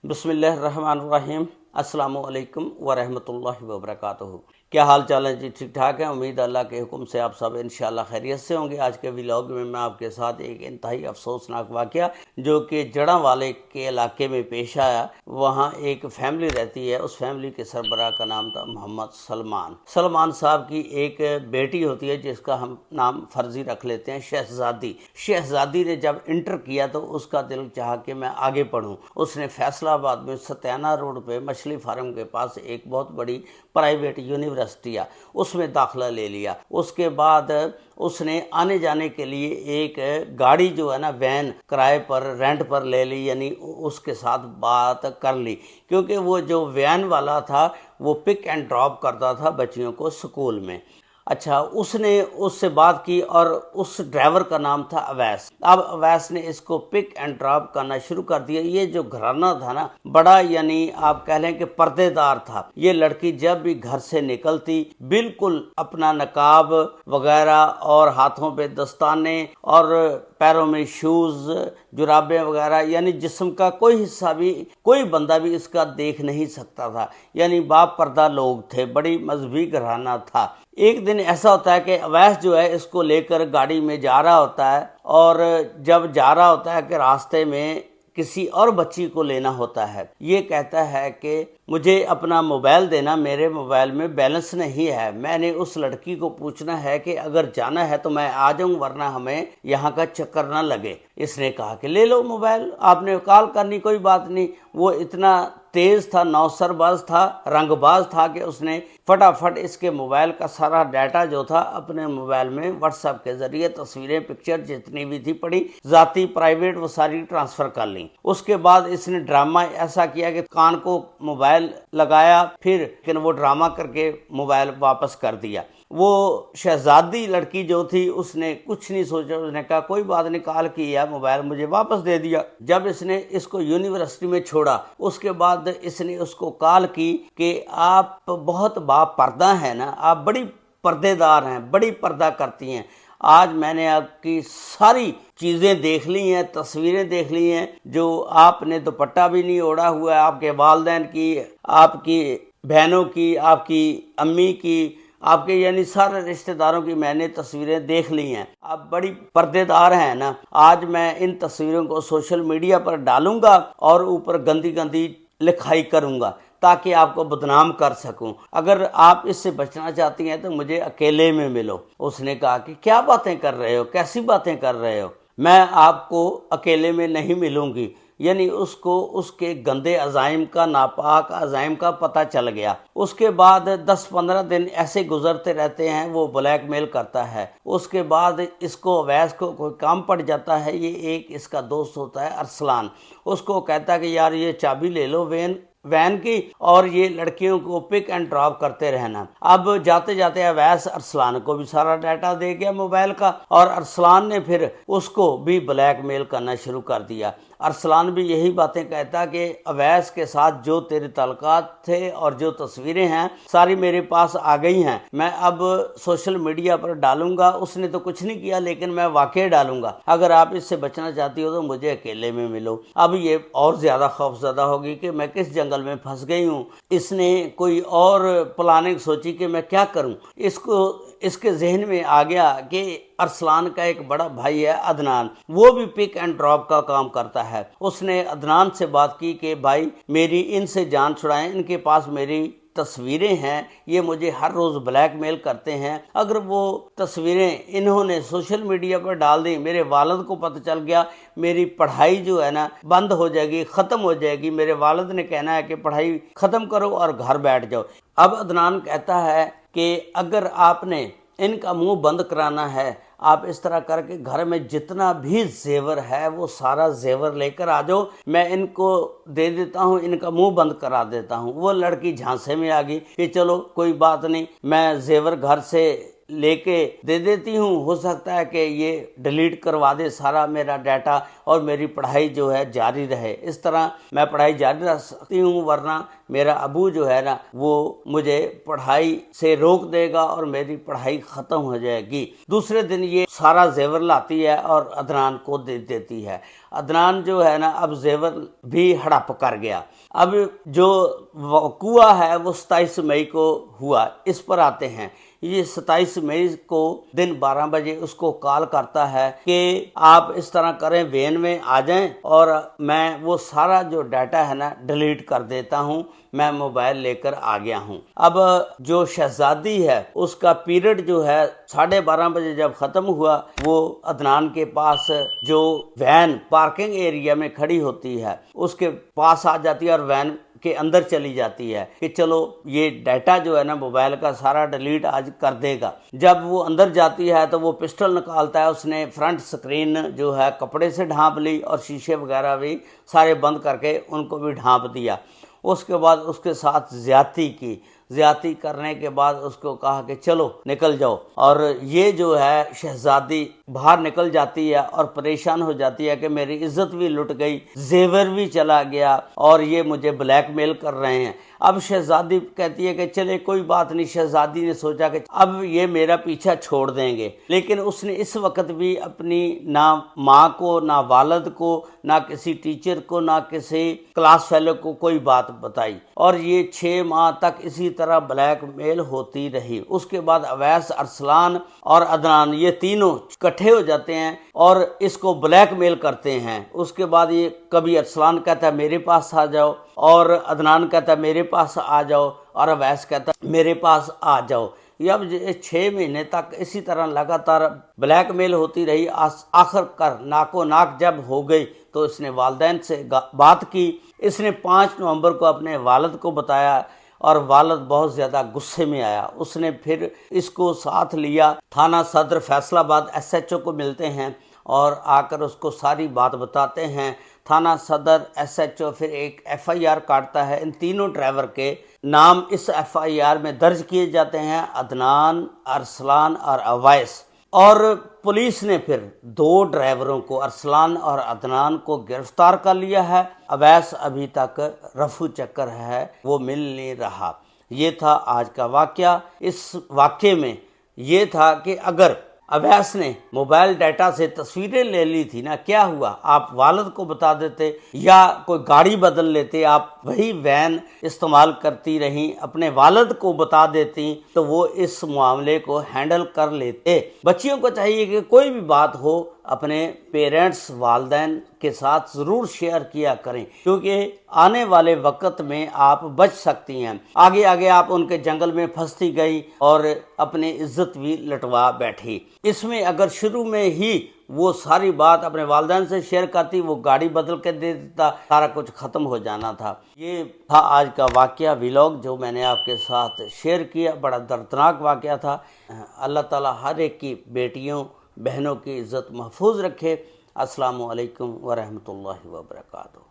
बिस्मिल्लाहिर्रहमानिर्रहीम। अस्सलामुअलैकुम वरहमतुल्लाहि वबरकातुहू। क्या हाल चाल है जी? ठीक ठाक है। उम्मीद अल्लाह के हुक्म से आप सब इंशाअल्लाह खैरियत से होंगे। आज के व्लॉग में मैं आपके साथ एक इंतहाई अफसोसनाक वाक़या जो कि जड़ांवाले के इलाके में पेश आया। वहाँ एक फैमिली रहती है, उस फैमिली के सरबराह का नाम था मोहम्मद सलमान। सलमान साहब की एक बेटी होती है जिसका हम नाम फर्जी रख लेते हैं शहजादी। शहजादी ने जब इंटर किया तो उसका दिल चाहा कि मैं आगे पढ़ूं। उसने फैसलाबाद में सत्याना रोड पे मछली फार्म के पास एक बहुत बड़ी प्राइवेट यूनिवर्सिटी है, उसमें दाखिला ले लिया। उसके बाद उसने आने जाने के लिए एक गाड़ी जो है ना, वैन किराए पर रेंट पर ले ली, यानी उसके साथ बात कर ली, क्योंकि वो जो वैन वाला था वो पिक एंड ड्रॉप करता था बच्चियों को स्कूल में। अच्छा, उसने उससे बात की और उस ड्राइवर का नाम था अवैस। अब अवैस ने इसको पिक एंड ड्रॉप करना शुरू कर दिया। ये जो घराना था ना, बड़ा यानी आप कह लें कि पर्देदार था। ये लड़की जब भी घर से निकलती बिल्कुल अपना नकाब वगैरह और हाथों पे दस्ताने और पैरों में शूज जुराबें वगैरह, यानी जिस्म का कोई हिस्सा भी कोई बंदा भी इसका देख नहीं सकता था। यानी बाप पर्दा लोग थे, बड़ी मजहबी घराना था। एक दिन ऐसा होता है कि अवैस जो है इसको लेकर गाड़ी में जा रहा होता है, और जब जा रहा होता है कि रास्ते में किसी और बच्ची को लेना होता है। ये कहता है कि मुझे अपना मोबाइल देना, मेरे मोबाइल में बैलेंस नहीं है। मैंने उस लड़की को पूछना है कि अगर जाना है तो मैं आ जाऊं, वरना हमें यहाँ का चक्कर ना लगे। इसने कहा कि ले लो मोबाइल, आपने कॉल करनी कोई बात नहीं। वो इतना तेज था, नौसरबाज था, रंगबाज था कि उसने फटाफट इसके मोबाइल का सारा डाटा जो था अपने मोबाइल में व्हाट्सएप के जरिए तस्वीरें, पिक्चर जितनी भी थी पड़ी, जाती प्राइवेट, वो सारी ट्रांसफर कर ली। उसके बाद इसने ड्रामा ऐसा किया कि कान को मोबाइल लगाया, फिर लेकिन वो ड्रामा करके मोबाइल वापस कर दिया। वो शहजादी लड़की जो थी उसने कुछ नहीं सोचा, उसने कहा कोई बात नहीं, कॉल किया, मोबाइल मुझे वापस दे दिया। जब इसने इसको यूनिवर्सिटी में छोड़ा उसके बाद इसने उसको कॉल की कि आप बहुत बापर्दा हैं ना, आप बड़ी पर्देदार हैं, बड़ी पर्दा करती हैं। आज मैंने आपकी सारी चीज़ें देख ली हैं, तस्वीरें देख ली हैं, जो आपने दुपट्टा भी नहीं ओढ़ा हुआ है, आपके वालिदैन की, आपकी बहनों की, आपकी अम्मी की, आपके यानी सारे रिश्तेदारों की मैंने तस्वीरें देख ली हैं। आप बड़ी पर्देदार हैं ना। आज मैं इन तस्वीरों को सोशल मीडिया पर डालूंगा और ऊपर गंदी गंदी लिखाई करूंगा ताकि आपको बदनाम कर सकूं। अगर आप इससे बचना चाहती हैं तो मुझे अकेले में मिलो। उसने कहा कि क्या बातें कर रहे हो, कैसी बातें कर रहे हो, मैं आपको अकेले में नहीं मिलूंगी। यानी उसको उसके गंदे अजाइम का, नापाक अजाइम का पता चल गया। उसके बाद 10-15 दिन ऐसे गुजरते रहते हैं, वो ब्लैकमेल करता है। उसके बाद इसको अवैस को कोई काम पड़ जाता है। ये एक इसका दोस्त होता है अरसलान, उसको कहता है कि यार ये चाबी ले लो वैन की और ये लड़कियों को पिक एंड ड्रॉप करते रहना। अब जाते जाते अवैस अरसलान को भी सारा डाटा दे गया मोबाइल का, और अरसलान ने फिर उसको भी ब्लैकमेल करना शुरू कर दिया। अरसलान भी यही बातें कहता कि अवैस के साथ जो तेरे ताल्लुकात थे और जो तस्वीरें हैं सारी मेरे पास आ गई हैं, मैं अब सोशल मीडिया पर डालूंगा। उसने तो कुछ नहीं किया, लेकिन मैं वाकई डालूंगा। अगर आप इससे बचना चाहती हो तो मुझे अकेले में मिलो। अब ये और ज्यादा खौफजदा होगी कि मैं किस जंगल में फंस गई हूँ। इसने कोई और प्लानिंग सोची कि मैं क्या करूँ। इसके जहन में आ गया कि अरसलान का एक बड़ा भाई है अदनान, वो भी पिक एंड ड्रॉप का काम करता है। उसने अदनान से बात की कि भाई मेरी इनसे जान छुड़ाएं, इनके पास मेरी तस्वीरें हैं, ये मुझे हर रोज़ ब्लैकमेल करते हैं। अगर वो तस्वीरें इन्होंने सोशल मीडिया पर डाल दी, मेरे वालिद को पता चल गया, मेरी पढ़ाई जो है ना बंद हो जाएगी, ख़त्म हो जाएगी। मेरे वालिद ने कहना है कि पढ़ाई ख़त्म करो और घर बैठ जाओ। अब अदनान कहता है कि अगर आपने इनका मुंह बंद कराना है, आप इस तरह करके घर में जितना भी जेवर है वो सारा जेवर लेकर आ जाओ, मैं इनको दे देता हूँ, इनका मुंह बंद करा देता हूँ। वो लड़की झांसे में आ गई कि चलो कोई बात नहीं, मैं जेवर घर से लेके दे देती हूँ, हो सकता है कि ये डिलीट करवा दे सारा मेरा डाटा और मेरी पढ़ाई जो है जारी रहे। इस तरह मैं पढ़ाई जारी रख सकती हूँ, वरना मेरा अबू जो है ना वो मुझे पढ़ाई से रोक देगा और मेरी पढ़ाई ख़त्म हो जाएगी। दूसरे दिन ये सारा जेवर लाती है और अदनान को दे देती है। अदनान जो है ना अब जेवर भी हड़प कर गया। अब जो वक़ुआ है वो 27 मई को हुआ। इस पर आते हैं। ये 27 मई को दिन 12 बजे उसको कॉल करता है कि आप इस तरह करें, वैन में आ जाएं और मैं वो सारा जो डाटा है ना डिलीट कर देता हूं, मैं मोबाइल लेकर आ गया हूं। अब जो शहजादी है उसका पीरियड जो है 12:30 बजे जब ख़त्म हुआ, वो अदनान के पास जो वैन पार्किंग एरिया में खड़ी होती है उसके पास आ जाती है और वैन के अंदर चली जाती है कि चलो ये डाटा जो है ना मोबाइल का सारा डिलीट आज कर देगा। जब वो अंदर जाती है तो वो पिस्टल निकालता है। उसने फ्रंट स्क्रीन जो है कपड़े से ढांप ली और शीशे वगैरह भी सारे बंद करके उनको भी ढांप दिया। उसके बाद उसके साथ ज्यादती करने के बाद उसको कहा कि चलो निकल जाओ। और ये जो है शहजादी बाहर निकल जाती है और परेशान हो जाती है कि मेरी इज्जत भी लुट गई, जेवर भी चला गया और ये मुझे ब्लैकमेल कर रहे हैं। अब शहजादी कहती है कि चले कोई बात नहीं। शहजादी ने सोचा कि अब ये मेरा पीछा छोड़ देंगे, लेकिन उसने इस वक्त भी अपनी ना माँ को, ना वालिद को, ना किसी टीचर को, ना किसी क्लास फेलो को कोई बात बताई और ये 6 माह तक इसी तरह ब्लैकमेल होती रही। उसके बाद अवैस, अरसलान और अदनान ये तीनों इकट्ठे हो जाते हैं और इसको ब्लैकमेल करते हैं। उसके बाद ये कभी अरसलान कहता है मेरे पास आ जाओ और अदनान कहता है मेरे पास आ जाओ और अवैस कहता है मेरे पास आ जाओ। अब 6 महीने तक इसी तरह लगातार ब्लैकमेल होती रही। आखिरकार नाको नाक जब हो गई तो इसने वालिदैन से बात की। इसने 5 नवंबर को अपने वालिद को बताया और वालिद बहुत ज़्यादा गुस्से में आया। उसने फिर इसको साथ लिया, थाना सदर फैसलाबाद SHO को मिलते हैं और आकर उसको सारी बात बताते हैं। थाना सदर SHO फिर एक FIR काटता है। इन तीनों ड्राइवर के नाम इस FIR में दर्ज किए जाते हैं, अदनान, अरसलान और अवैस। और पुलिस ने फिर 2 ड्राइवरों को, अरसलान और अदनान को गिरफ्तार कर लिया है। अवैस अभी तक रफू चक्कर है, वो मिल नहीं रहा। ये था आज का वाकया। इस वाकये में ये था कि अगर अवैस ने मोबाइल डाटा से तस्वीरें ले ली थी ना, क्या हुआ, आप वालिद को बता देते या कोई गाड़ी बदल लेते, आप वही वैन इस्तेमाल करती रहीं, अपने वालिद को बता देती तो वो इस मामले को हैंडल कर लेते। बच्चियों को चाहिए कि कोई भी बात हो अपने पेरेंट्स, वालिदैन के साथ ज़रूर शेयर किया करें, क्योंकि आने वाले वक्त में आप बच सकती हैं। आगे आगे आप उनके जंगल में फंसती गई और अपनी इज्जत भी लुटवा बैठी। इसमें अगर शुरू में ही वो सारी बात अपने वालिदैन से शेयर करती, वो गाड़ी बदल के दे देता, सारा कुछ ख़त्म हो जाना था। ये था आज का वाकया, व्लॉग जो मैंने आपके साथ शेयर किया। बड़ा दर्दनाक वाकया था। अल्लाह ताला हर एक की बेटियों बहनों की इज़्ज़त महफूज रखे। अस्सलामु अलैकुम व रहमतुल्लाहि व बरकातुहू।